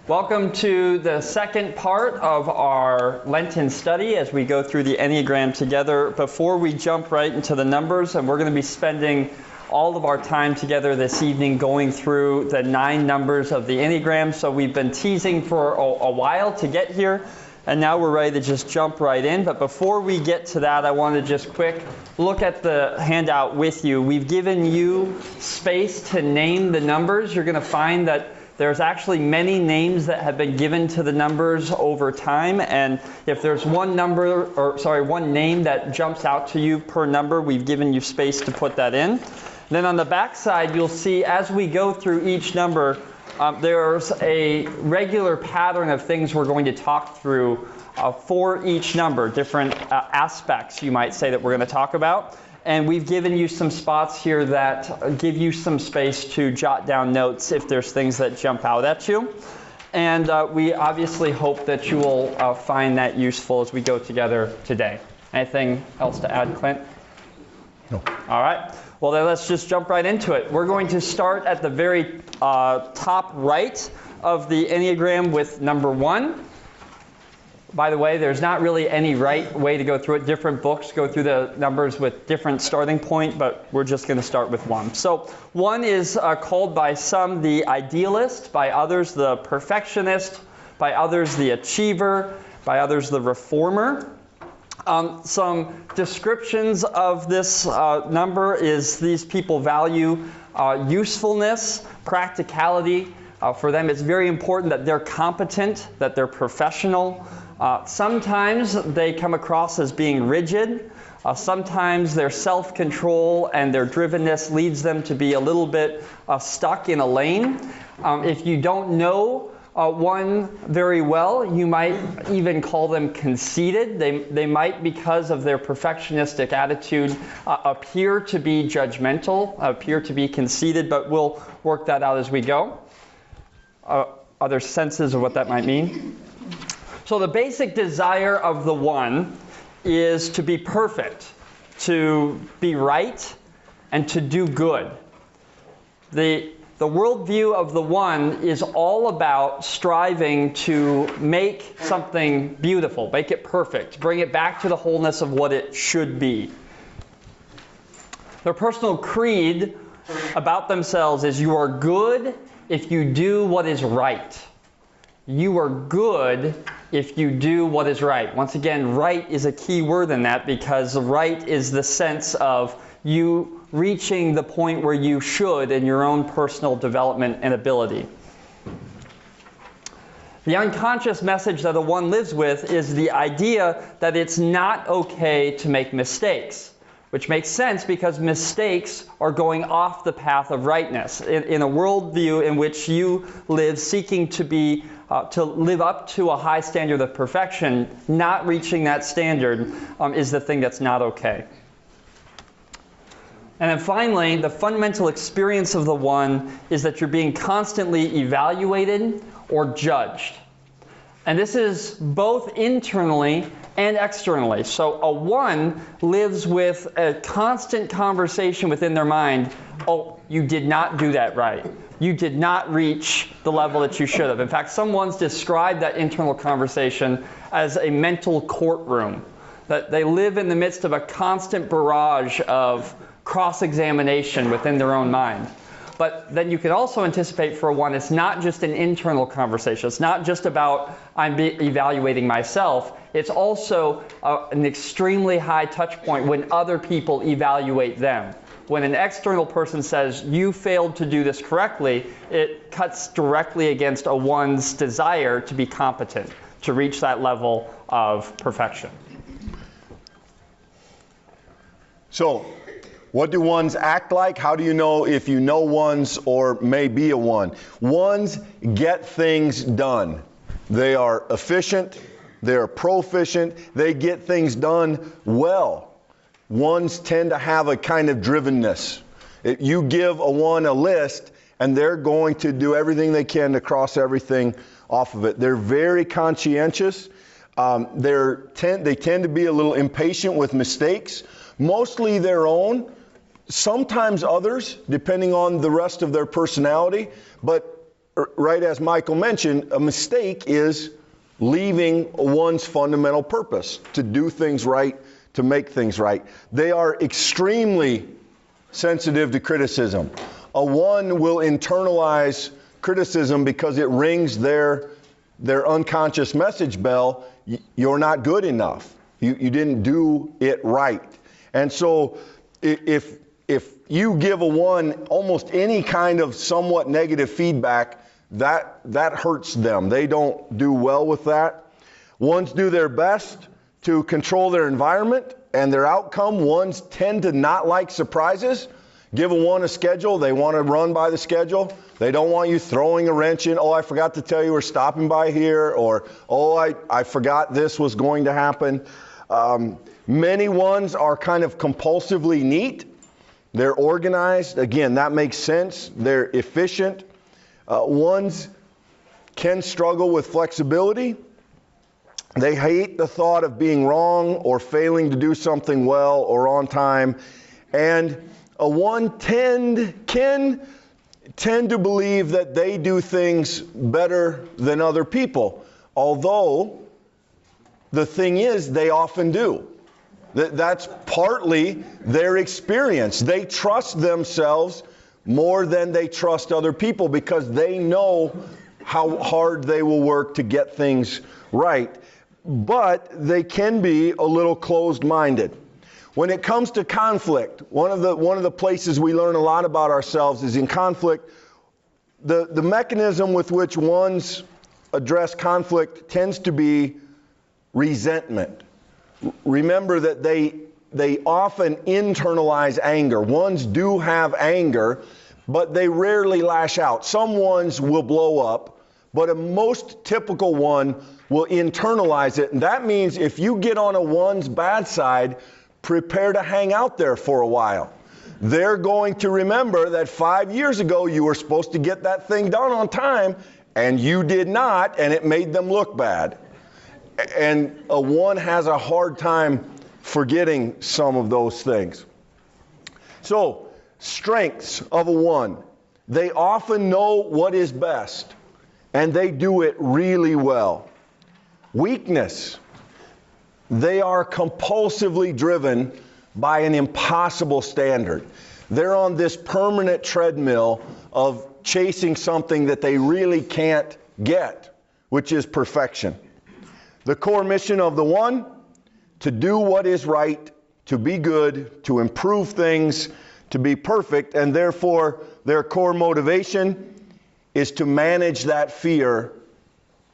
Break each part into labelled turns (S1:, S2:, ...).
S1: Welcome to the second part of our Lenten study as we go through the Enneagram together. Before we jump right into the numbers, and we're going to be spending all of our time together this evening going through the 9 numbers of the Enneagram. So we've been teasing for a while to get here, and now we're ready to just jump right in. But before we get to that, I want to just quick look at the handout with you. We've given you space to name the numbers. You're going to find that there's actually many names that have been given to the numbers over time, and if there's one name that jumps out to you per number, we've given you space to put that in. Then on the back side, you'll see as we go through each number, there's a regular pattern of things we're going to talk through for each number, different aspects, you might say, that we're going to talk about. And we've given you some spots here that give you some space to jot down notes if there's things that jump out at you. And we obviously hope that you will find that useful as we go together today. Anything else to add, Clint?
S2: No.
S1: All right. Well, then let's just jump right into it. We're going to start at the very top right of the Enneagram with number 1. By the way, there's not really any right way to go through it. Different books go through the numbers with different starting point, but we're just going to start with 1. So 1 is called by some the Idealist, by others the Perfectionist, by others the Achiever, by others the Reformer. Some descriptions of this number is these people value usefulness, practicality. For them, it's very important that they're competent, that they're professional. Sometimes they come across as being rigid. Sometimes their self-control and their drivenness leads them to be a little bit stuck in a lane. If you don't know 1 very well, you might even call them conceited. They might, because of their perfectionistic attitude, appear to be judgmental, appear to be conceited, but we'll work that out as we go. Other senses of what that might mean? So the basic desire of the 1 is to be perfect, to be right, and to do good. The worldview of the 1 is all about striving to make something beautiful, make it perfect, bring it back to the wholeness of what it should be. Their personal creed about themselves is you are good if you do what is right. You are good if you do what is right. Once again, right is a key word in that because right is the sense of you reaching the point where you should in your own personal development and ability. The unconscious message that the 1 lives with is the idea that it's not okay to make mistakes, which makes sense because mistakes are going off the path of rightness. In a worldview in which you live seeking to live up to a high standard of perfection, not reaching that standard is the thing that's not okay. And then finally, the fundamental experience of the 1 is that you're being constantly evaluated or judged. And this is both internally and externally. So a 1 lives with a constant conversation within their mind. Oh, you did not do that right. You did not reach the level that you should have. In fact, someone's described that internal conversation as a mental courtroom. That they live in the midst of a constant barrage of cross-examination within their own mind. But then you can also anticipate for a 1, it's not just an internal conversation. It's not just about I'm evaluating myself. It's also an extremely high touch point when other people evaluate them. When an external person says, you failed to do this correctly, it cuts directly against a 1's desire to be competent, to reach that level of perfection.
S2: So, what do 1s act like? How do you know if you know 1s or may be a 1? 1s get things done. They are efficient. They're proficient. They get things done well. 1s tend to have a kind of drivenness. You give a 1 a list, and they're going to do everything they can to cross everything off of it. They're very conscientious. They tend to be a little impatient with mistakes, mostly their own. Sometimes others, depending on the rest of their personality, but right as Michael mentioned, a mistake is leaving one's fundamental purpose, to do things right, to make things right. They are extremely sensitive to criticism. A 1 will internalize criticism because it rings their unconscious message bell. You're not good enough. You didn't do it right. And so if you give a 1 almost any kind of somewhat negative feedback, that hurts them. They don't do well with that. 1s do their best to control their environment and their outcome. 1s tend to not like surprises. Give a 1 a schedule, they want to run by the schedule. They don't want you throwing a wrench in. Oh, I forgot to tell you we're stopping by here. Or, oh, I forgot this was going to happen. Many 1s are kind of compulsively neat. They're organized. Again, that makes sense. They're efficient. 1s can struggle with flexibility. They hate the thought of being wrong or failing to do something well or on time. And a 1 can tend to believe that they do things better than other people, although the thing is they often do. That's partly their experience. They trust themselves more than they trust other people because they know how hard they will work to get things right. But they can be a little closed-minded. When it comes to conflict, one of the places we learn a lot about ourselves is in conflict. The mechanism with which 1s address conflict tends to be resentment. Remember that they often internalize anger. 1s do have anger, but they rarely lash out. Some 1s will blow up, but a most typical 1 will internalize it. And that means if you get on a 1's bad side, prepare to hang out there for a while. They're going to remember that 5 years ago you were supposed to get that thing done on time, and you did not, and it made them look bad. And a 1 has a hard time forgetting some of those things. So, strengths of a 1. They often know what is best, and they do it really well. Weakness. They are compulsively driven by an impossible standard. They're on this permanent treadmill of chasing something that they really can't get, which is perfection. The core mission of the 1, to do what is right, to be good, to improve things, to be perfect, and therefore their core motivation is to manage that fear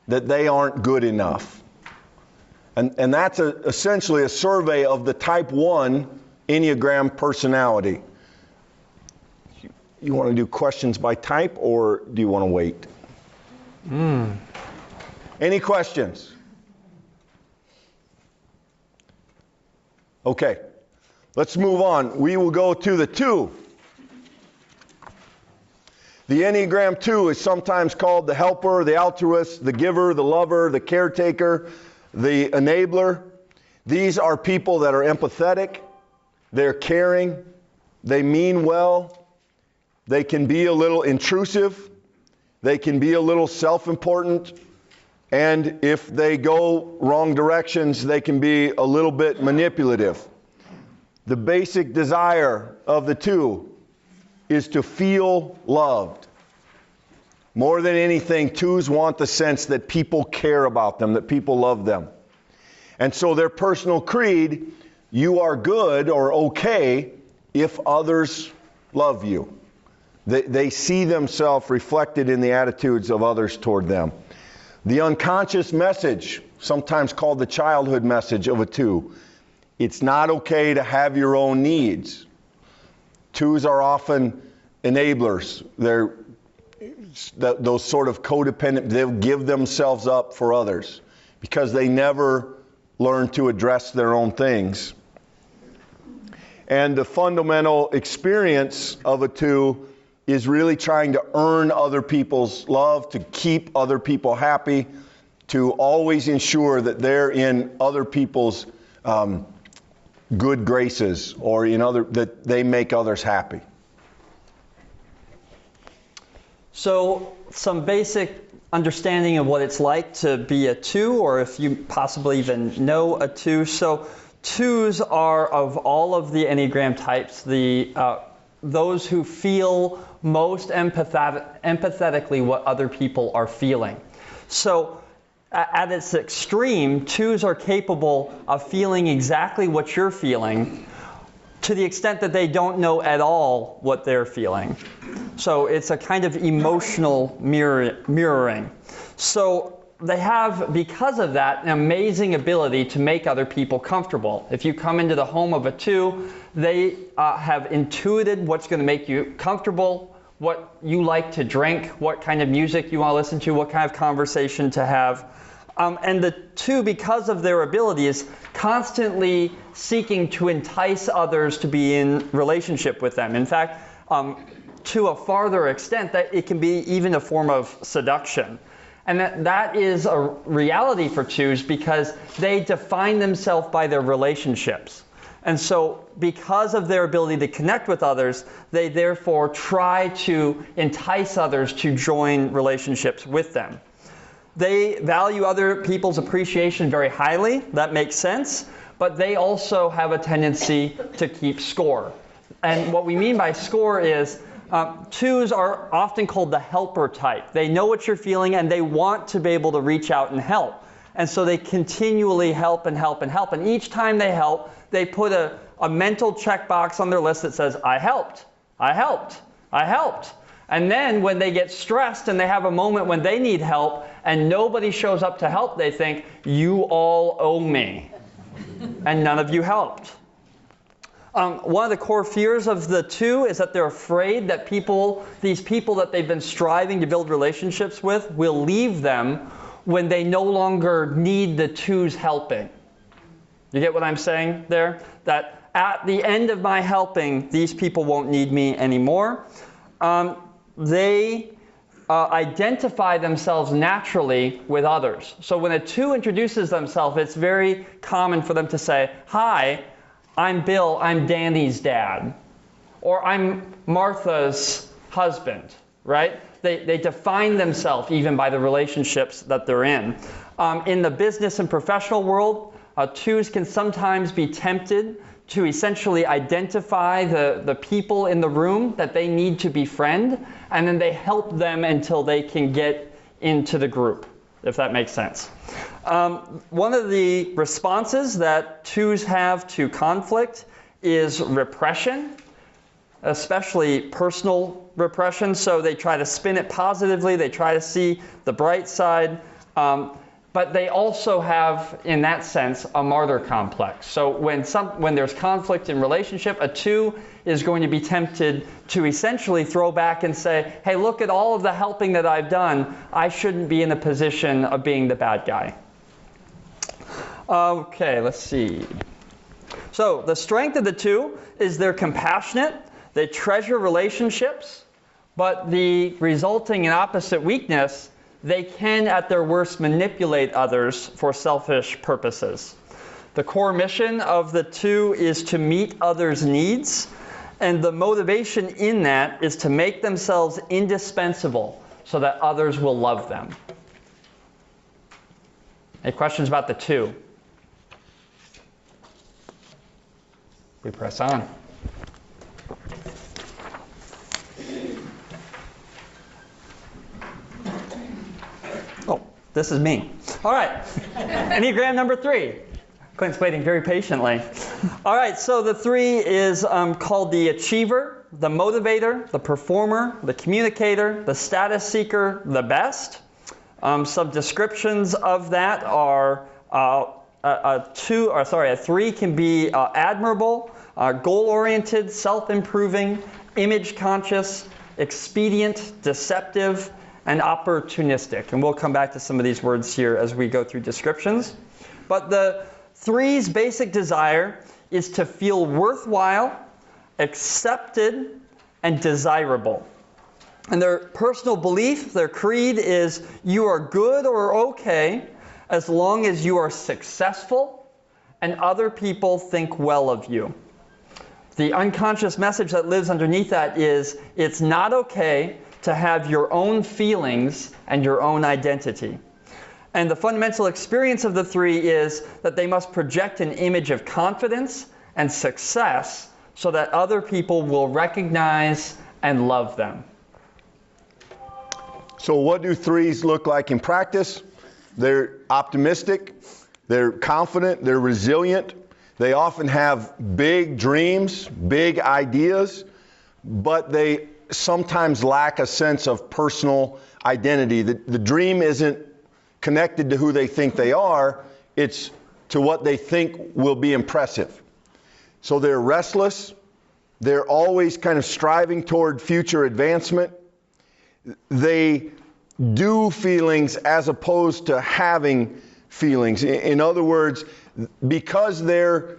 S2: that they aren't good enough. And that's essentially a survey of the type 1 Enneagram personality. You want to do questions by type, or do you want to wait? Any questions? Okay, let's move on. We will go to the 2. The Enneagram 2 is sometimes called the helper, the altruist, the giver, the lover, the caretaker, the enabler. These are people that are empathetic, they're caring, they mean well, they can be a little intrusive, they can be a little self-important, and if they go wrong directions, they can be a little bit manipulative. The basic desire of the 2 is to feel loved. More than anything, 2s want the sense that people care about them, that people love them. And so their personal creed, you are good or okay if others love you. They see themselves reflected in the attitudes of others toward them. The unconscious message, sometimes called the childhood message of a 2, it's not okay to have your own needs. 2s are often enablers. They're those sort of codependent, they'll give themselves up for others because they never learn to address their own things. And the fundamental experience of a 2 is really trying to earn other people's love, to keep other people happy, to always ensure that they're in other people's good graces, or that they make others happy.
S1: So some basic understanding of what it's like to be a 2, or if you possibly even know a 2. So 2s are, of all of the Enneagram types, those who feel most empathetically what other people are feeling. So at its extreme, 2s are capable of feeling exactly what you're feeling, to the extent that they don't know at all what they're feeling. So it's a kind of emotional mirroring. So they have, because of that, an amazing ability to make other people comfortable. If you come into the home of a 2, they have intuited what's going to make you comfortable, what you like to drink, what kind of music you want to listen to, what kind of conversation to have. And the 2, because of their ability, is constantly seeking to entice others to be in relationship with them. In fact, to a farther extent, that it can be even a form of seduction. And that is a reality for 2s because they define themselves by their relationships. And so because of their ability to connect with others, they therefore try to entice others to join relationships with them. They value other people's appreciation very highly. That makes sense. But they also have a tendency to keep score. And what we mean by score is 2s are often called the helper type. They know what you're feeling and they want to be able to reach out and help. And so they continually help and help and help. And each time they help, they put a mental checkbox on their list that says, I helped, I helped, I helped. And then when they get stressed and they have a moment when they need help and nobody shows up to help, they think, you all owe me. And none of you helped. One of the core fears of the 2 is that they're afraid that these people that they've been striving to build relationships with will leave them when they no longer need the 2's helping. You get what I'm saying there? That at the end of my helping, these people won't need me anymore. They identify themselves naturally with others. So when a 2 introduces themselves, it's very common for them to say, hi, I'm Bill, I'm Danny's dad. Or I'm Martha's husband, right? They define themselves even by the relationships that they're in. In the business and professional world, 2s can sometimes be tempted to essentially identify the people in the room that they need to befriend, and then they help them until they can get into the group, if that makes sense. One of the responses that 2s have to conflict is repression, especially personal repression. So they try to spin it positively, they try to see the bright side. But they also have, in that sense, a martyr complex. So when there's conflict in relationship, a 2 is going to be tempted to essentially throw back and say, hey, look at all of the helping that I've done. I shouldn't be in a position of being the bad guy. Okay, let's see. So the strength of the 2 is they're compassionate. They treasure relationships. But the resulting and opposite weakness, they can, at their worst, manipulate others for selfish purposes. The core mission of the 2 is to meet others' needs, and the motivation in that is to make themselves indispensable so that others will love them. Any questions about the 2? We press on. This is me. All right. Enneagram number 3. Clint's waiting very patiently. All right, so the 3 is called the achiever, the motivator, the performer, the communicator, the status seeker, the best. Some descriptions of that are a 3 can be admirable, goal-oriented, self-improving, image-conscious, expedient, deceptive, and opportunistic. And we'll come back to some of these words here as we go through descriptions. But the 3's basic desire is to feel worthwhile, accepted, and desirable. And their personal belief, their creed is you are good or okay as long as you are successful and other people think well of you. The unconscious message that lives underneath that is it's not okay to have your own feelings and your own identity. And the fundamental experience of the 3 is that they must project an image of confidence and success so that other people will recognize and love them.
S2: So what do 3s look like in practice? They're optimistic, they're confident, they're resilient. They often have big dreams, big ideas, but they sometimes lack a sense of personal identity. The dream isn't connected to who they think they are, it's to what they think will be impressive. So they're restless, they're always kind of striving toward future advancement. They do feelings as opposed to having feelings. In other words, because they're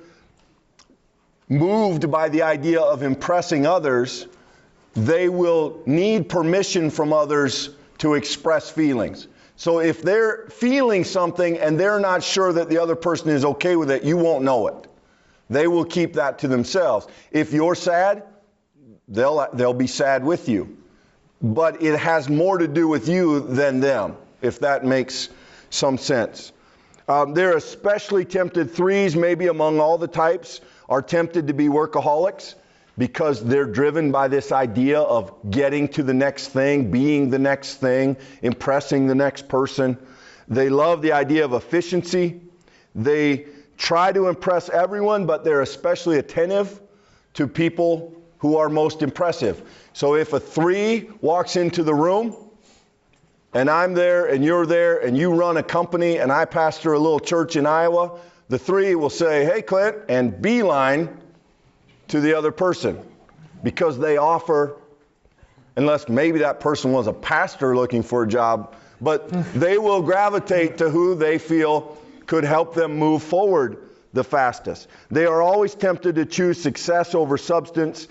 S2: moved by the idea of impressing others, they will need permission from others to express feelings. So if they're feeling something and they're not sure that the other person is okay with it, you won't know it. They will keep that to themselves. If you're sad, they'll be sad with you. But it has more to do with you than them, if that makes some sense. They're especially tempted, 3s maybe among all the types, are tempted to be workaholics because they're driven by this idea of getting to the next thing, being the next thing, impressing the next person. They love the idea of efficiency. They try to impress everyone, but they're especially attentive to people who are most impressive. So if a 3 walks into the room, and I'm there, and you're there, and you run a company, and I pastor a little church in Iowa, the 3 will say, "Hey, Clint," and beeline to the other person, because they offer, unless maybe that person was a pastor looking for a job, but they will gravitate to who they feel could help them move forward the fastest. They are always tempted to choose success over substance.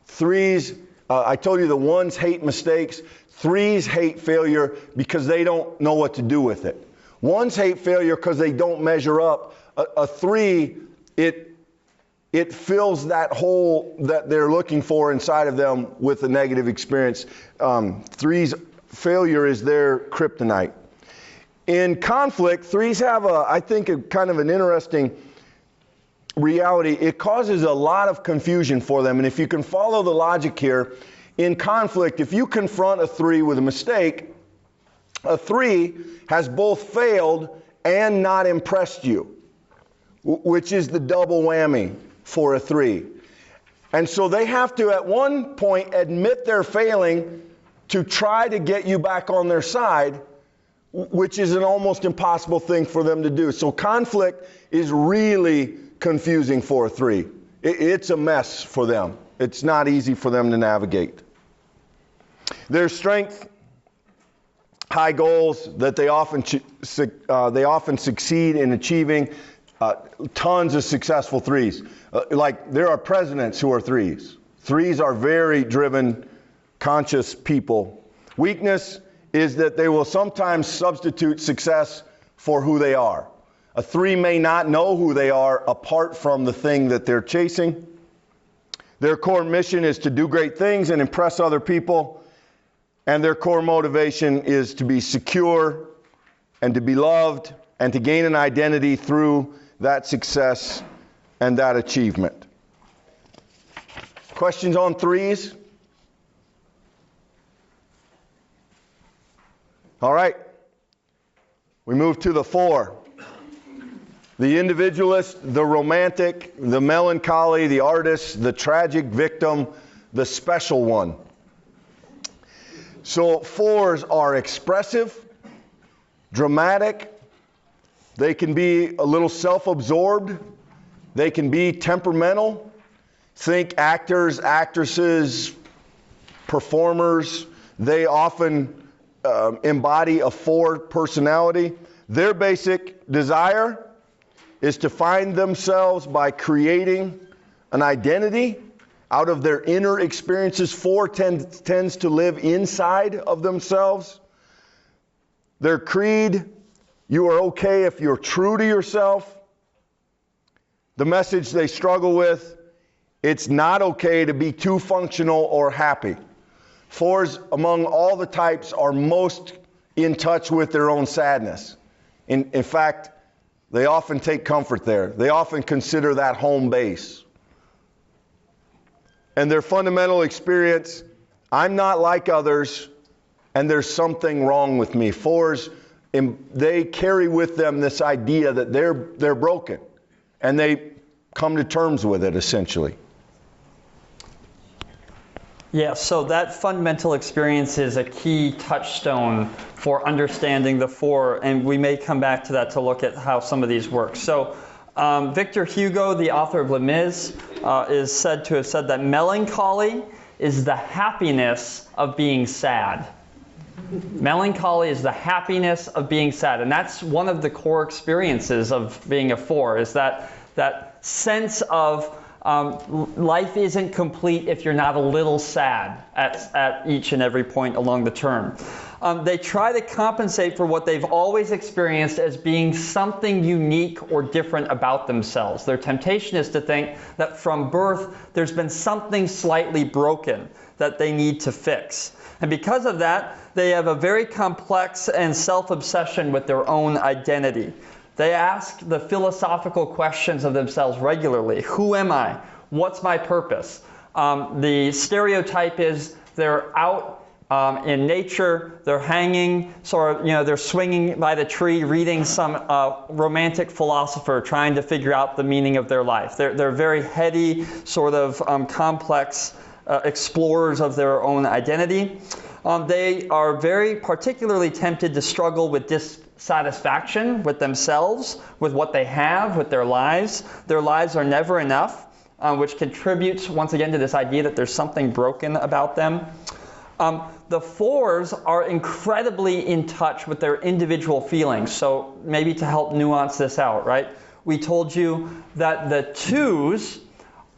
S2: 3s, I told you the 1s hate mistakes. 3s hate failure because they don't know what to do with it. 1s hate failure because they don't measure up. A 3, it fills that hole that they're looking for inside of them with a negative experience. 3s' failure is their kryptonite. In conflict, 3s have I think a kind of an interesting reality. It causes a lot of confusion for them. And if you can follow the logic here, in conflict, if you confront a 3 with a mistake, a 3 has both failed and not impressed you, which is the double whammy for a 3. And so they have to, at one point, admit they're failing to try to get you back on their side, which is an almost impossible thing for them to do. So conflict is really confusing for a 3. It's a mess for them. It's not easy for them to navigate. Their strength, high goals that they often succeed in achieving. Tons of successful 3s. Like there are presidents who are 3s. 3s are very driven, conscious people. Weakness is that they will sometimes substitute success for who they are. A 3 may not know who they are apart from the thing that they're chasing. Their core mission is to do great things and impress other people. And their core motivation is to be secure and to be loved and to gain an identity through that success and that achievement. Questions on 3s? All right. We move to the 4. The individualist, the romantic, the melancholy, the artist, the tragic victim, the special one. So 4s are expressive, dramatic. They can be a little self-absorbed. They can be temperamental. Think actors, actresses, performers. They often embody a 4 personality. Their basic desire is to find themselves by creating an identity out of their inner experiences. 4 tends to live inside of themselves. Their creed, you are okay if you're true to yourself. The message they struggle with It's not okay to be too functional or happy. 4s, among all the types, are most in touch with their own sadness. In fact, they often take comfort there. They often consider that home base. And their fundamental experience, I'm not like others, and there's something wrong with me. 4s, they carry with them this idea that they're broken, and they come to terms with it, essentially.
S1: Yeah, so that fundamental experience is a key touchstone for understanding the 4, and we may come back to that to look at how some of these work. So Victor Hugo, the author of Les Mis, is said to have said that melancholy is the happiness of being sad. Melancholy is the happiness of being sad, and that's one of the core experiences of being a 4, is that sense of life isn't complete if you're not a little sad at each and every point along the term. They try to compensate for what they've always experienced as being something unique or different about themselves. Their temptation is to think that from birth there's been something slightly broken that they need to fix. And because of that, they have a very complex and self-obsession with their own identity. They ask the philosophical questions of themselves regularly. Who am I? What's my purpose? The stereotype is they're out in nature, they're hanging, they're swinging by the tree, reading some romantic philosopher, trying to figure out the meaning of their life. They're very heady, sort of complex explorers of their own identity. They are very particularly tempted to struggle with dissatisfaction with themselves, with what they have, with their lives. Their lives are never enough, which contributes once again to this idea that there's something broken about them. The 4s are incredibly in touch with their individual feelings. So maybe to help nuance this out, right? We told you that the 2s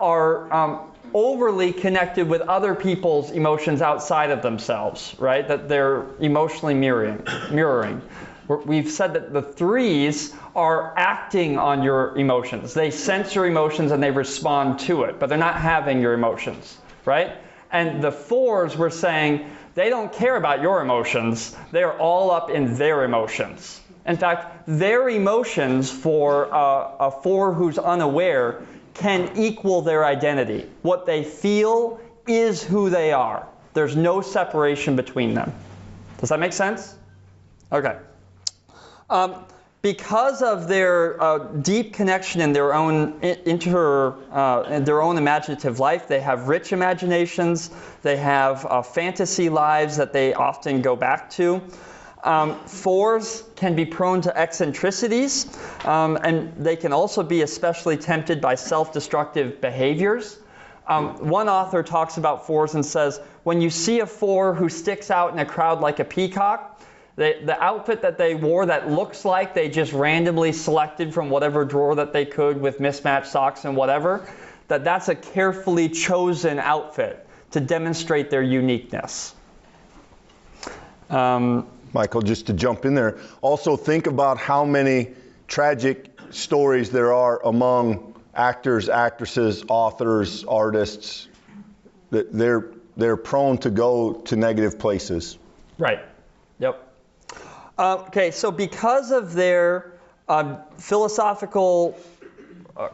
S1: are overly connected with other people's emotions outside of themselves, right? That they're emotionally mirroring. We've said that the 3s are acting on your emotions. They sense your emotions and they respond to it, but they're not having your emotions, right? And the 4s were saying they don't care about your emotions. They're all up in their emotions. In fact, their emotions for a 4 who's unaware can equal their identity. What they feel is who they are. There's no separation between them. Does that make sense? Okay. Because of their deep connection in their own their own imaginative life, they have rich imaginations. They have fantasy lives that they often go back to. 4s can be prone to eccentricities, and they can also be especially tempted by self-destructive behaviors. One author talks about 4s and says, when you see a 4 who sticks out in a crowd like a peacock, the outfit that they wore that looks like they just randomly selected from whatever drawer that they could with mismatched socks and whatever, that's a carefully chosen outfit to demonstrate their uniqueness.
S2: Michael, just to jump in there, also think about how many tragic stories there are among actors, actresses, authors, artists, that they're prone to go to negative places.
S1: Right. Yep. Okay, so because of their philosophical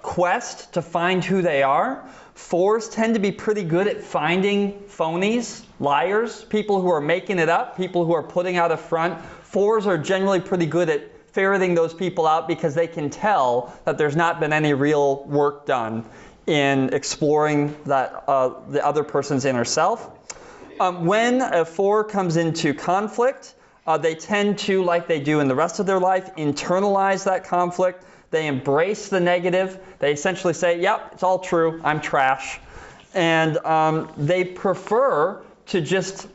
S1: quest to find who they are, 4s tend to be pretty good at finding phonies, liars, people who are making it up, people who are putting out a front. 4s are generally pretty good at ferreting those people out because they can tell that there's not been any real work done in exploring that the other person's inner self. When a 4 comes into conflict, they tend to, like they do in the rest of their life, internalize that conflict. They embrace the negative. They essentially say, yep, it's all true, I'm trash. And they prefer to just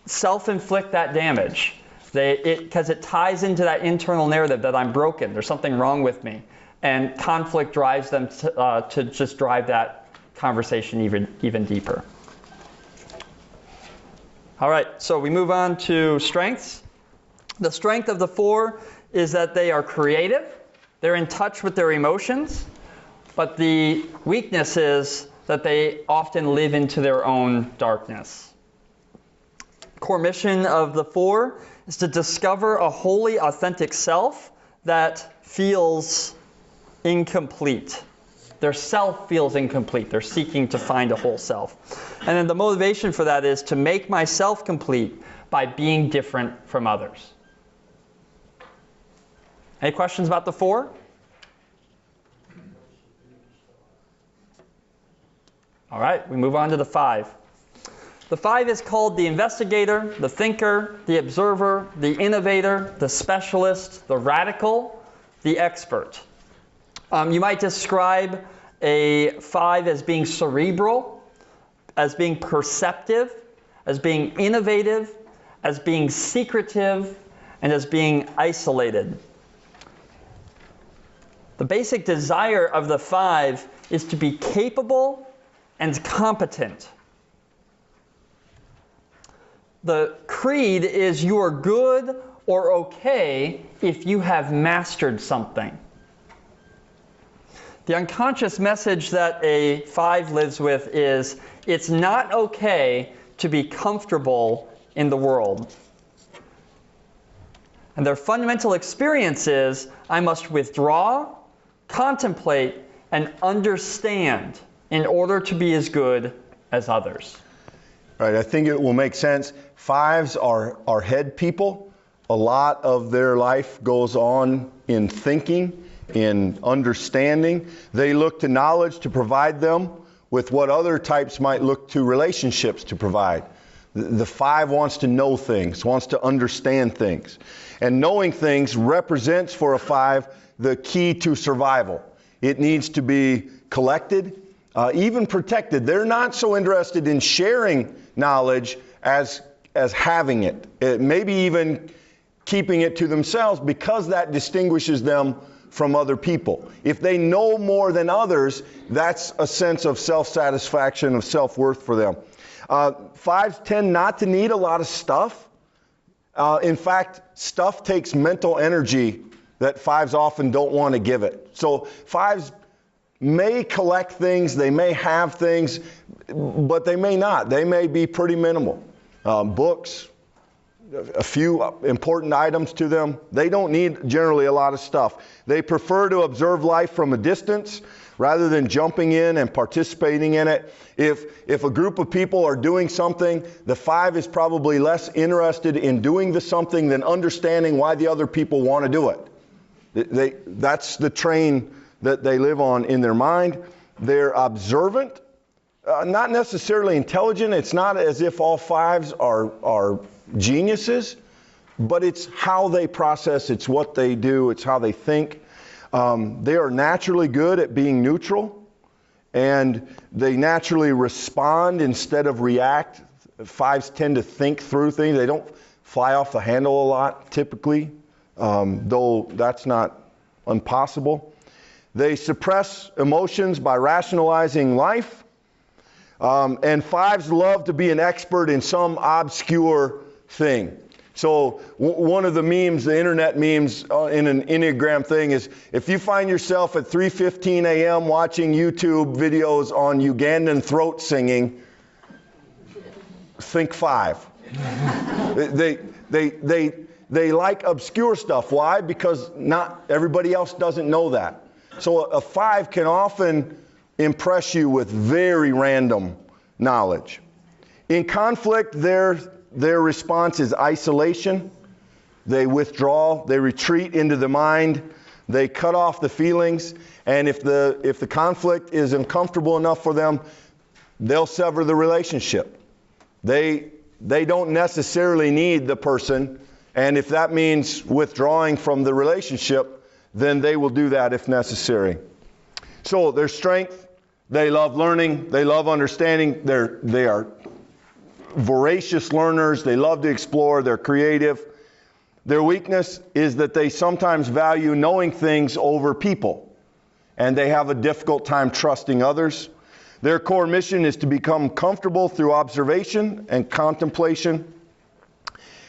S1: self-inflict that damage. Because it ties into that internal narrative that I'm broken, there's something wrong with me. And conflict drives them to just drive that conversation even deeper. All right, so we move on to strengths. The strength of the 4 is that they are creative. They're in touch with their emotions. but the weakness is that they often live into their own darkness. Core mission of the 4 is to discover a wholly authentic self that feels incomplete. Their self feels incomplete. They're seeking to find a whole self. And then the motivation for that is to make myself complete by being different from others. Any questions about the 4? All right, we move on to the 5. The 5 is called the investigator, the thinker, the observer, the innovator, the specialist, the radical, the expert. You might describe a 5 as being cerebral, as being perceptive, as being innovative, as being secretive, and as being isolated. The basic desire of the 5 is to be capable and competent. The creed is you are good or okay if you have mastered something. The unconscious message that a 5 lives with is it's not okay to be comfortable in the world. And their fundamental experience is I must withdraw, contemplate, and understand in order to be as good as others.
S2: Right, I think it will make sense. 5s are head people. A lot of their life goes on in thinking, in understanding. They look to knowledge to provide them with what other types might look to relationships to provide. The 5 wants to know things, wants to understand things. And knowing things represents for a 5 the key to survival. It needs to be collected, even protected. They're not so interested in sharing knowledge as having it. Maybe even keeping it to themselves, because that distinguishes them from other people. If they know more than others, that's a sense of self-satisfaction, of self-worth for them. 5s tend not to need a lot of stuff. In fact, stuff takes mental energy that 5s often don't want to give it. So 5s may collect things, they may have things, but they may not. They may be pretty minimal. Books, a few important items to them. They don't need generally a lot of stuff. They prefer to observe life from a distance rather than jumping in and participating in it. If a group of people are doing something, the 5 is probably less interested in doing the something than understanding why the other people want to do it. That's the train that they live on in their mind. They're observant, not necessarily intelligent. It's not as if all 5s are geniuses, but it's how they process, it's what they do, it's how they think. They are naturally good at being neutral, and they naturally respond instead of react. 5s tend to think through things. They don't fly off the handle a lot, typically, though that's not impossible. They suppress emotions by rationalizing life. And 5s love to be an expert in some obscure thing. So one of the memes, the internet memes in an Enneagram thing is, if you find yourself at 3:15 a.m. watching YouTube videos on Ugandan throat singing, think 5. They like obscure stuff. Why? Because not everybody else doesn't know that. So a 5 can often impress you with very random knowledge. In conflict, their response is isolation. They withdraw, they retreat into the mind, they cut off the feelings, and if the conflict is uncomfortable enough for them, they'll sever the relationship. They don't necessarily need the person, and if that means withdrawing from the relationship, then they will do that if necessary. So their strength, they love learning, they love understanding, they are voracious learners, they love to explore, they're creative. Their weakness is that they sometimes value knowing things over people, and they have a difficult time trusting others. Their core mission is to become comfortable through observation and contemplation,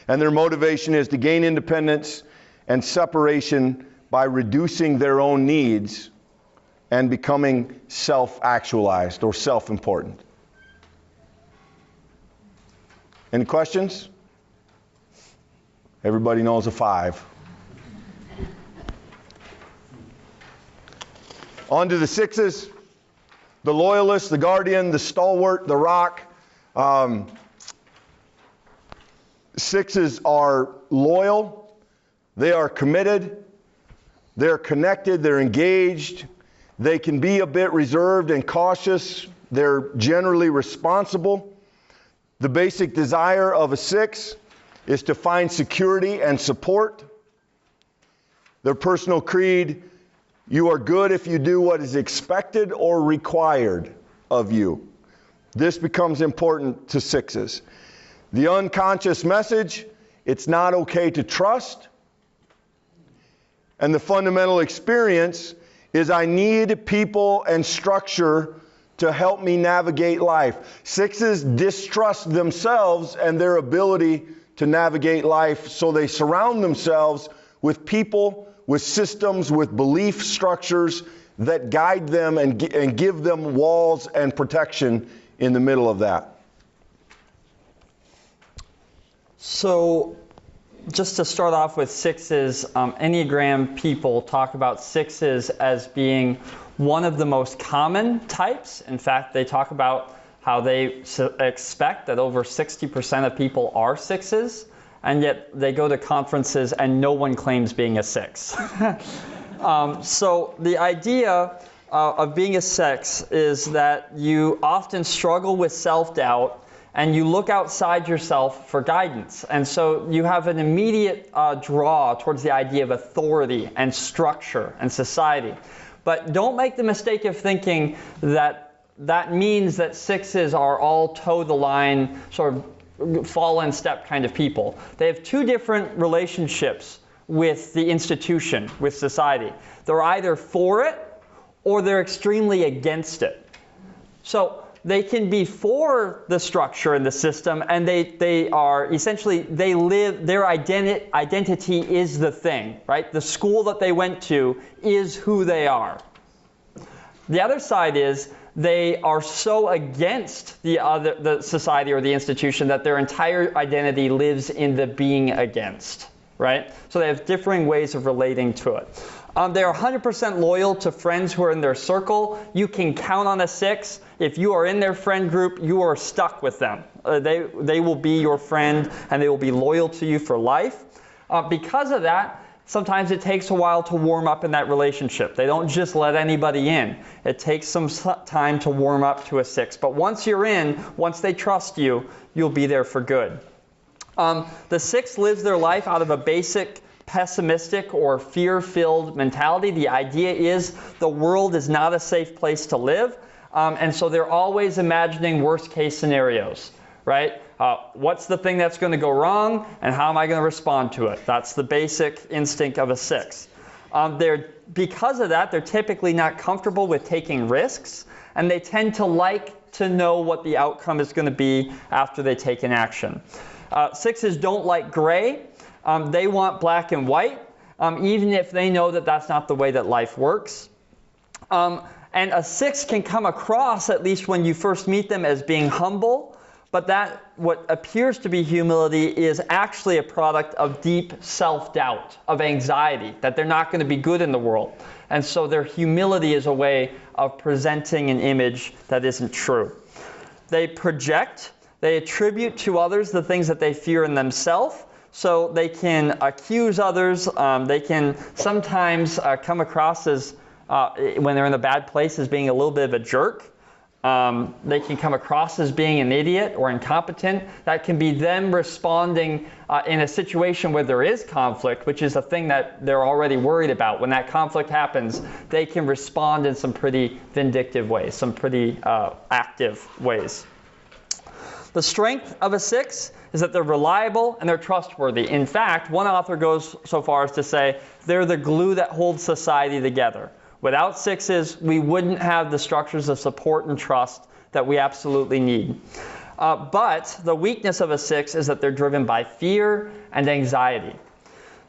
S2: and their motivation is to gain independence and separation by reducing their own needs and becoming self-actualized or self-important. Any questions? Everybody knows a 5. On to the 6s. The loyalist, the guardian, the stalwart, the rock. 6s are loyal. They are committed. They're connected. They're engaged. They can be a bit reserved and cautious. They're generally responsible. The basic desire of a 6 is to find security and support. Their personal creed: you are good if you do what is expected or required of you. This becomes important to 6s. The unconscious message: it's not okay to trust. And the fundamental experience is I need people and structure to help me navigate life. 6s distrust themselves and their ability to navigate life, so they surround themselves with people, with systems, with belief structures that guide them and give them walls and protection in the middle of that.
S1: So, just to start off with 6s, Enneagram people talk about 6s as being one of the most common types. In fact, they talk about how they expect that over 60% of people are 6s, and yet they go to conferences and no one claims being a 6. So the idea of being a 6 is that you often struggle with self-doubt and you look outside yourself for guidance. And so you have an immediate draw towards the idea of authority and structure and society. But don't make the mistake of thinking that that means that 6s are all toe the line, sort of fall in step kind of people. They have two different relationships with the institution, with society. They're either for it or they're extremely against it. So they can be for the structure and the system, and they are essentially, they live, their identity is the thing, right? The school that they went to is who they are. The other side is they are so against the society or the institution that their entire identity lives in the being against, right? So they have differing ways of relating to it. They're 100% loyal to friends who are in their circle. You can count on a 6. If you are in their friend group, you are stuck with them. They will be your friend, and they will be loyal to you for life. Because of that, sometimes it takes a while to warm up in that relationship. They don't just let anybody in. It takes some time to warm up to a 6. But once you're in, once they trust you, you'll be there for good. The 6 lives their life out of a basic pessimistic or fear-filled mentality. The idea is the world is not a safe place to live. And so they're always imagining worst-case scenarios, right? What's the thing that's going to go wrong, and how am I going to respond to it? That's the basic instinct of a 6. Because of that, they're typically not comfortable with taking risks, and they tend to like to know what the outcome is going to be after they take an action. 6s don't like gray. They want black and white, even if they know that that's not the way that life works. And a 6 can come across, at least when you first meet them, as being humble, but that what appears to be humility is actually a product of deep self-doubt, of anxiety, that they're not going to be good in the world. And so their humility is a way of presenting an image that isn't true. They project, they attribute to others the things that they fear in themselves. So they can accuse others. They can sometimes come across as, when they're in a bad place, as being a little bit of a jerk. They can come across as being an idiot or incompetent. That can be them responding in a situation where there is conflict, which is a thing that they're already worried about. When that conflict happens, they can respond in some pretty vindictive ways, some pretty active ways. The strength of a 6 is that they're reliable and they're trustworthy. In fact, one author goes so far as to say they're the glue that holds society together. Without 6s, we wouldn't have the structures of support and trust that we absolutely need. But the weakness of a 6 is that they're driven by fear and anxiety.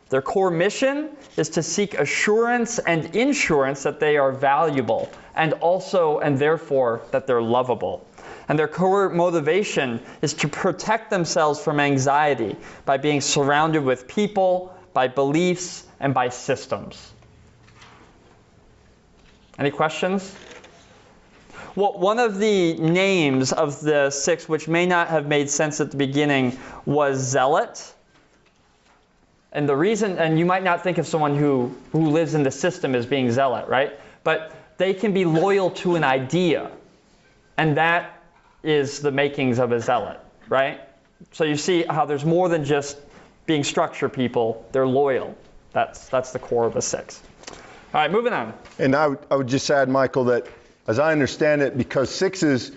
S1: Their core mission is to seek assurance and insurance that they are valuable, and also and therefore that they're lovable. And their core motivation is to protect themselves from anxiety by being surrounded with people, by beliefs, and by systems. Any questions? Well, one of the names of the 6, which may not have made sense at the beginning, was Zealot. And the reason, and you might not think of someone who lives in the system as being zealot, right? But they can be loyal to an idea. And that is the makings of a zealot, right? So you see how there's more than just being structure people. They're loyal. That's the core of a 6. All right, moving on.
S2: And I would just add, Michael, that as I understand it, because 6s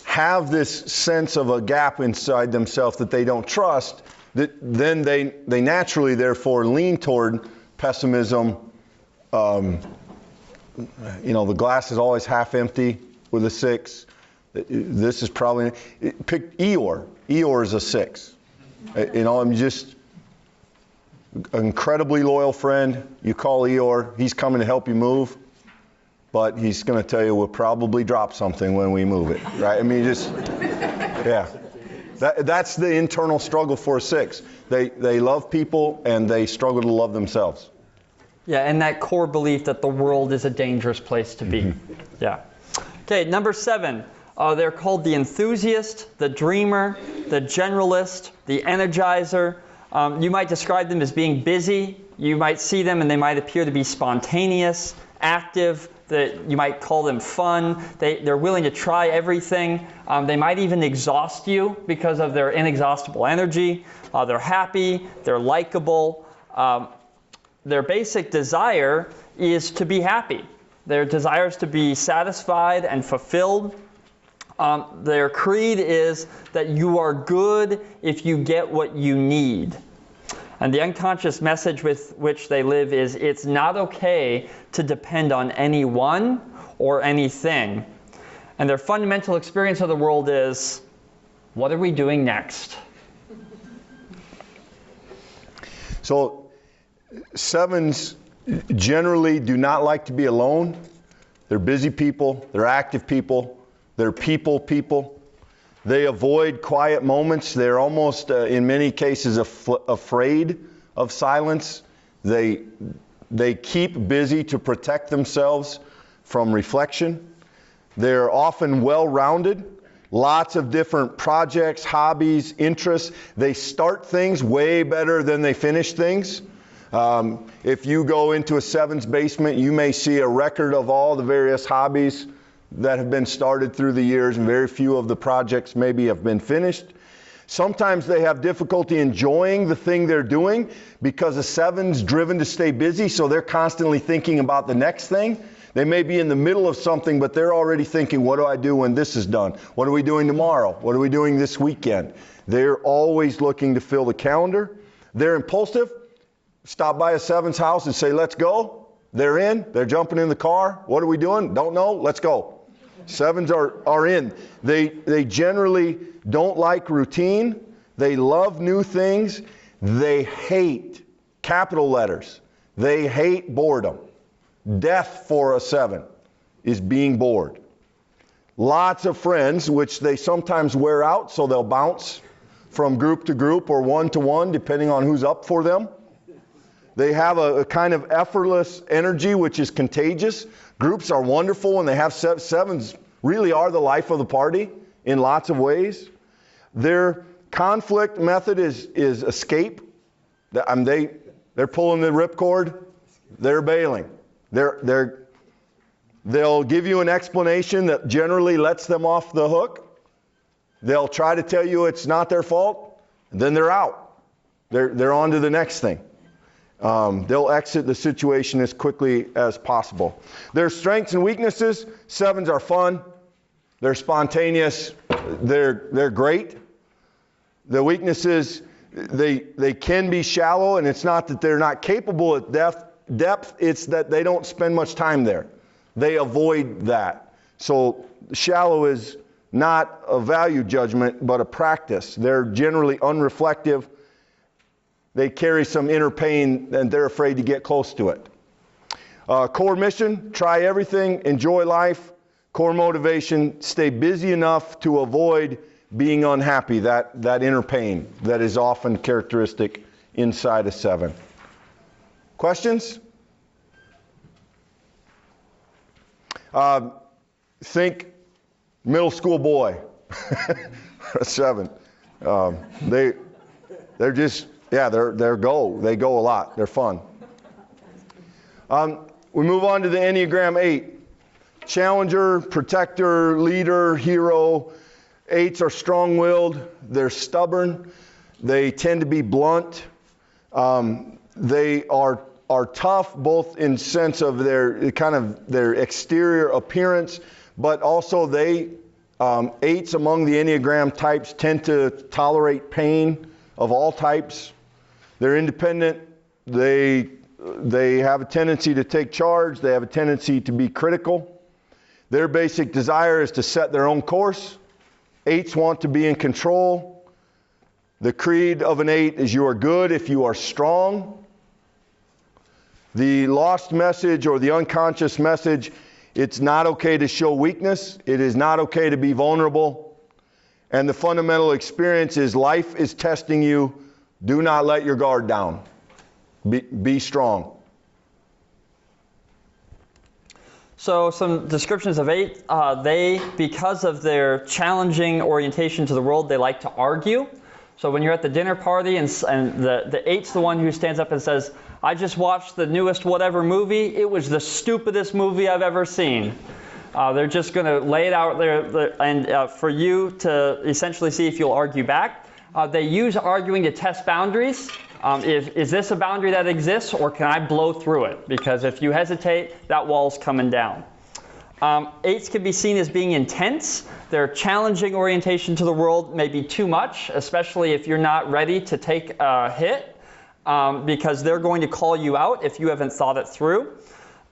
S2: have this sense of a gap inside themselves that they don't trust, that then they naturally, therefore, lean toward pessimism. The glass is always half empty with a 6. This is probably, pick Eeyore. Eeyore is a 6. I'm just an incredibly loyal friend. You call Eeyore, he's coming to help you move. But he's going to tell you we'll probably drop something when we move it, right? I mean, yeah. That's the internal struggle for a 6. They love people and they struggle to love themselves.
S1: Yeah, and that core belief that the world is a dangerous place to be. Mm-hmm. Yeah. Okay, number 7. They're called the enthusiast, the dreamer, the generalist, the energizer. You might describe them as being busy. You might see them and they might appear to be spontaneous, active. You might call them fun. They're willing to try everything. They might even exhaust you because of their inexhaustible energy. They're happy. They're likable. Their basic desire is to be happy. Their desire is to be satisfied and fulfilled. Their creed is that you are good if you get what you need. And the unconscious message with which they live is it's not okay to depend on anyone or anything. And their fundamental experience of the world is, what are we doing next?
S2: So 7s generally do not like to be alone. They're busy people. They're active people. They're people. They avoid quiet moments. They're almost, in many cases, afraid of silence. They keep busy to protect themselves from reflection. They're often well-rounded. Lots of different projects, hobbies, interests. They start things way better than they finish things. If you go into a 7's basement, you may see a record of all the various hobbies that have been started through the years, and very few of the projects maybe have been finished. Sometimes they have difficulty enjoying the thing they're doing because a 7's driven to stay busy, so they're constantly thinking about the next thing. They may be in the middle of something, but they're already thinking, what do I do when this is done? What are we doing tomorrow? What are we doing this weekend? They're always looking to fill the calendar. They're impulsive. Stop by a 7's house and say, let's go. They're in. They're jumping in the car. What are we doing? Don't know. Let's go. 7s are in. They generally don't like routine. They love new things. They hate, capital letters, they hate boredom. Death for a 7 is being bored. Lots of friends, which they sometimes wear out, so they'll bounce from group to group or one to one, depending on who's up for them. They have a kind of effortless energy, which is contagious. Groups are wonderful, and they have 7s really are the life of the party in lots of ways. Their conflict method is escape. They're pulling the ripcord. They're bailing. They'll give you an explanation that generally lets them off the hook. They'll try to tell you it's not their fault. And then they're out. They're on to the next thing. They'll exit the situation as quickly as possible. Their strengths and weaknesses: 7s are fun. They're spontaneous. They're great. The weaknesses, they can be shallow, and it's not that they're not capable at depth. It's that they don't spend much time there. They avoid that. So shallow is not a value judgment, but a practice. They're generally unreflective. they carry some inner pain and they're afraid to get close to it. Core mission, try everything, enjoy life. Core motivation, stay busy enough to avoid being unhappy, that inner pain that is often characteristic inside of 7. Questions? Think middle school boy. 7. They're just, yeah, they go a lot. They're fun. We move on to the Enneagram 8. Challenger, protector, leader, hero. 8s are strong-willed. They're stubborn. They tend to be blunt. They are tough, both in sense of their exterior appearance, but also 8s among the Enneagram types tend to tolerate pain of all types. They're independent. They have a tendency to take charge. They have a tendency to be critical. Their basic desire is to set their own course. 8s want to be in control. The creed of an 8 is you are good if you are strong. The lost message or the unconscious message, it's not okay to show weakness. It is not okay to be vulnerable. And the fundamental experience is life is testing you. Do not let your guard down. Be strong.
S1: So some descriptions of 8. They, because of their challenging orientation to the world, they like to argue. So when you're at the dinner party and the 8's the one who stands up and says, I just watched the newest whatever movie. It was the stupidest movie I've ever seen. They're just going to lay it out there and for you to essentially see if you'll argue back. They use arguing to test boundaries. Is this a boundary that exists, or can I blow through it? Because if you hesitate, that wall's coming down. 8s can be seen as being intense. Their challenging orientation to the world may be too much, especially if you're not ready to take a hit, because they're going to call you out if you haven't thought it through.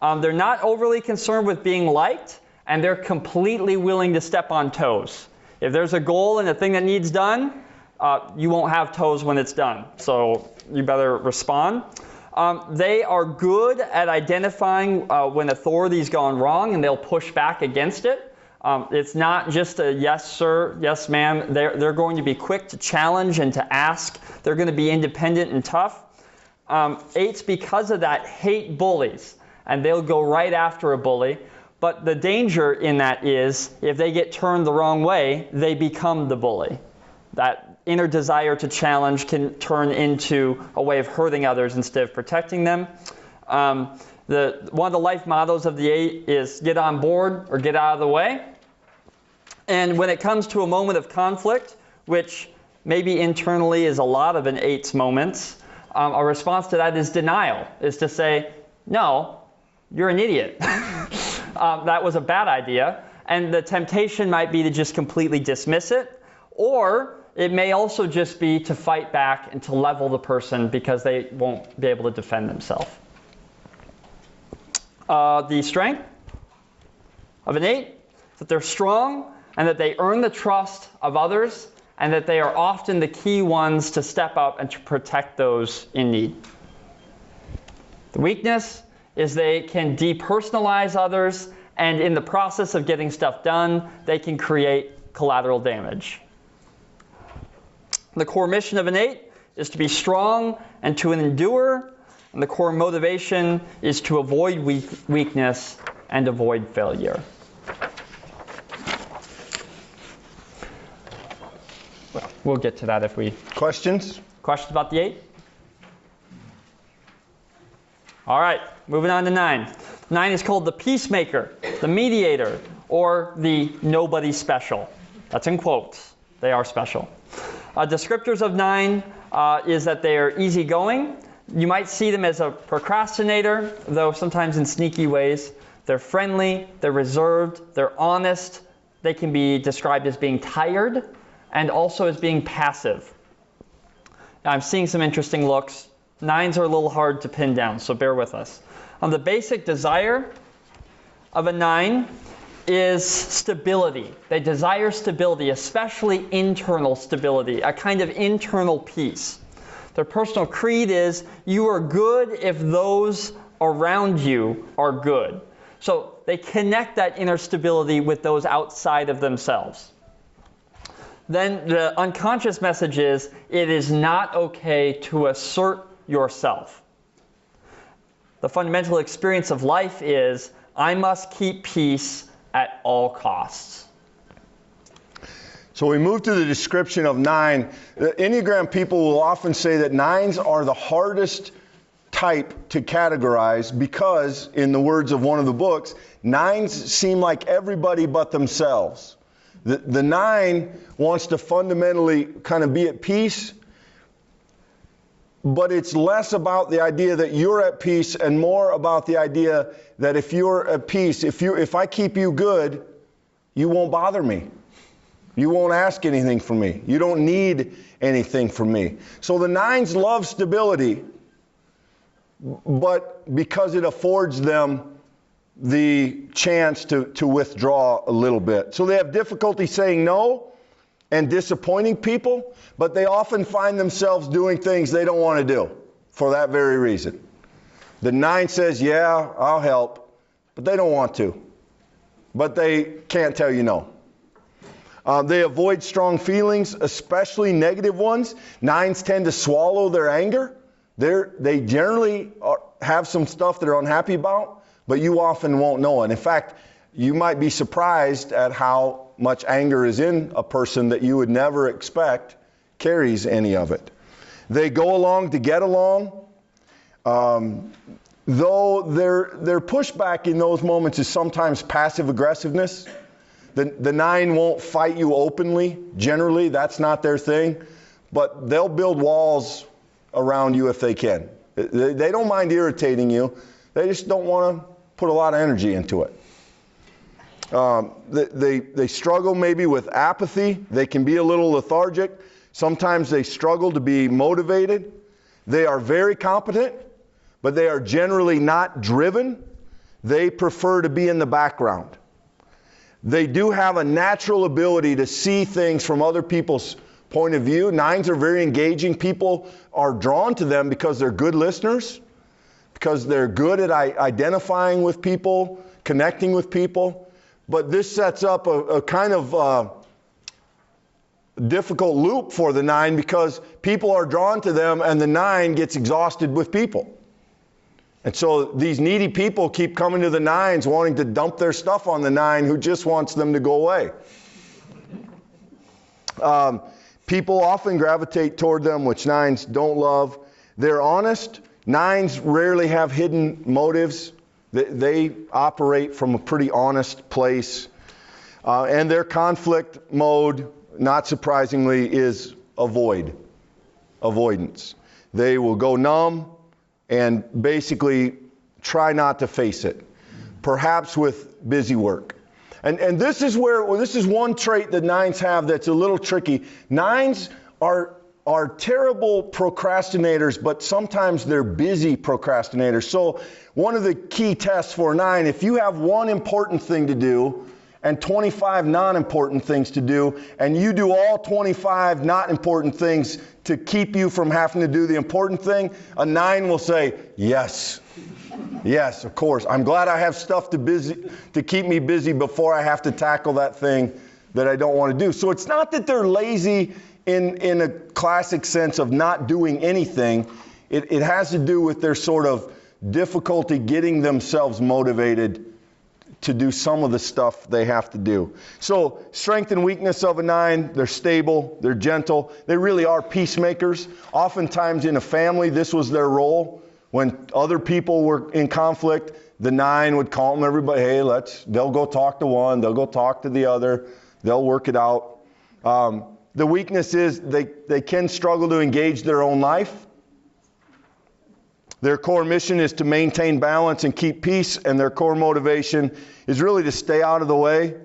S1: They're not overly concerned with being liked, and they're completely willing to step on toes. If there's a goal and a thing that needs done, you won't have toes when it's done. So you better respond. They are good at identifying when authority's gone wrong, and they'll push back against it. It's not just a yes, sir, yes, ma'am. They're going to be quick to challenge and to ask. They're going to be independent and tough. 8s, because of that, hate bullies, and they'll go right after a bully. But the danger in that is, if they get turned the wrong way, they become the bully. That inner desire to challenge can turn into a way of hurting others instead of protecting them. One of the life mottos of the 8 is get on board or get out of the way. And when it comes to a moment of conflict, which maybe internally is a lot of an 8's moments, a response to that is denial, is to say, no, you're an idiot. That was a bad idea. And the temptation might be to just completely dismiss it, or it may also just be to fight back and to level the person because they won't be able to defend themselves. The strength of an 8 is that they're strong and that they earn the trust of others, and that they are often the key ones to step up and to protect those in need. The weakness is they can depersonalize others, and in the process of getting stuff done, they can create collateral damage. The core mission of an 8 is to be strong and to endure, and the core motivation is to avoid weakness and avoid failure. Well, we'll get to that if we...
S2: Questions?
S1: Questions about the 8? All right, moving on to 9. 9 is called the Peacemaker, the Mediator, or the Nobody Special. That's in quotes. They are special. Descriptors of 9 is that they are easygoing. You might see them as a procrastinator, though sometimes in sneaky ways. They're friendly, they're reserved, they're honest. They can be described as being tired and also as being passive. Now, I'm seeing some interesting looks. 9s are a little hard to pin down, so bear with us. The basic desire of a 9 is stability. They desire stability, especially internal stability, a kind of internal peace. Their personal creed is, you are good if those around you are good. So they connect that inner stability with those outside of themselves. Then the unconscious message is, it is not okay to assert yourself. The fundamental experience of life is, I must keep peace at all costs.
S2: So we move to the description of 9. The Enneagram people will often say that 9s are the hardest type to categorize because, in the words of one of the books, 9s seem like everybody but themselves. The 9 wants to fundamentally kind of be at peace, but it's less about the idea that you're at peace and more about the idea that if you're at peace, if I keep you good, you won't bother me. You won't ask anything from me. You don't need anything from me. So the 9s love stability, but because it affords them the chance to withdraw a little bit. So they have difficulty saying no and disappointing people, but they often find themselves doing things they don't want to do for that very reason. The 9 says, yeah, I'll help, but they don't want to. But they can't tell you no. They avoid strong feelings, especially negative ones. 9s tend to swallow their anger. They generally have some stuff they're unhappy about, but you often won't know it. In fact, you might be surprised at how much anger is in a person that you would never expect carries any of it. They go along to get along, though their pushback in those moments is sometimes passive aggressiveness. The 9 won't fight you openly. Generally, that's not their thing. But they'll build walls around you if they can. They don't mind irritating you. They just don't want to put a lot of energy into it. They struggle maybe with apathy. They can be a little lethargic. Sometimes they struggle to be motivated. They are very competent, but they are generally not driven. They prefer to be in the background. They do have a natural ability to see things from other people's point of view. 9s are very engaging. People are drawn to them because they're good listeners, because they're good at identifying with people, connecting with people. But this sets up a kind of difficult loop for the 9 because people are drawn to them and the 9 gets exhausted with people. And so these needy people keep coming to the 9s wanting to dump their stuff on the 9 who just wants them to go away. People often gravitate toward them, which 9s don't love. They're honest. 9s rarely have hidden motives. They operate from a pretty honest place. And their conflict mode, not surprisingly, is avoidance. They will go numb and basically try not to face it, perhaps with busy work. And this is one trait that 9s have that's a little tricky. 9s are terrible procrastinators, but sometimes they're busy procrastinators. So one of the key tests for a 9, if you have one important thing to do and 25 non-important things to do, and you do all 25 not important things to keep you from having to do the important thing, a 9 will say, yes, of course. I'm glad I have stuff to keep me busy before I have to tackle that thing that I don't want to do. So it's not that they're lazy in a classic sense of not doing anything. It has to do with their sort of difficulty getting themselves motivated to do some of the stuff they have to do. So strength and weakness of a 9, they're stable, they're gentle. They really are peacemakers. Oftentimes in a family, this was their role. When other people were in conflict, the 9 would calm everybody. Hey, they'll go talk to one, they'll go talk to the other, they'll work it out. The weakness is they can struggle to engage their own life. Their core mission is to maintain balance and keep peace, and their core motivation is really to stay out of the way,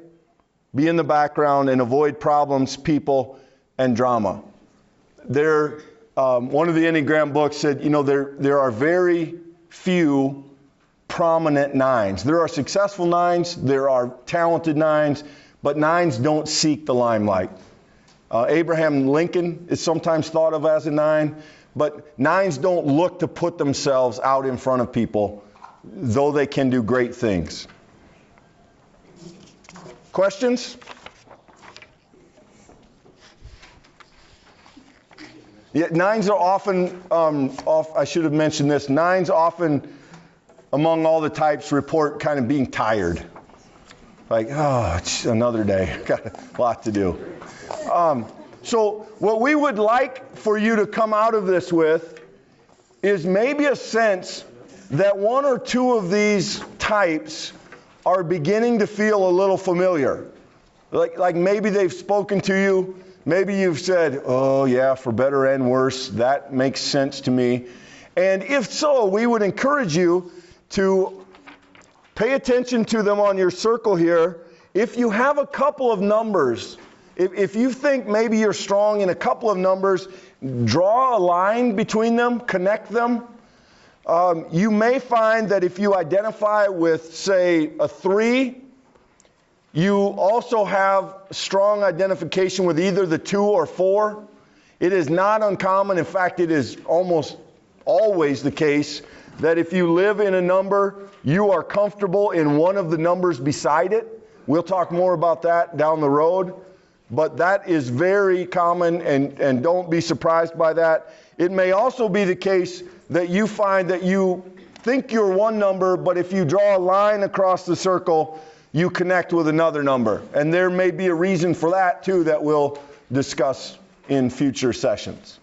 S2: be in the background, and avoid problems, people, and drama. One of the Enneagram books said, there are very few prominent 9s. There are successful 9s, there are talented 9s, but 9s don't seek the limelight. Abraham Lincoln is sometimes thought of as a 9, but 9s don't look to put themselves out in front of people, though they can do great things. Questions? Yeah, 9s are often, I should have mentioned this, 9s often, among all the types, report kind of being tired. Like, oh, it's another day, got a lot to do. So what we would like for you to come out of this with is maybe a sense that one or two of these types are beginning to feel a little familiar. Like maybe they've spoken to you. Maybe you've said, oh yeah, for better and worse, that makes sense to me. And if so, we would encourage you to pay attention to them on your circle here. If you have a couple of numbers, if you think maybe you're strong in a couple of numbers, draw a line between them, connect them. You may find that if you identify with, say, a 3, you also have strong identification with either the 2 or 4. It is not uncommon, in fact, it is almost always the case that if you live in a number, you are comfortable in one of the numbers beside it. We'll talk more about that down the road, but that is very common, and don't be surprised by that. It may also be the case that you find that you think you're one number, but if you draw a line across the circle, you connect with another number. And there may be a reason for that too that we'll discuss in future sessions.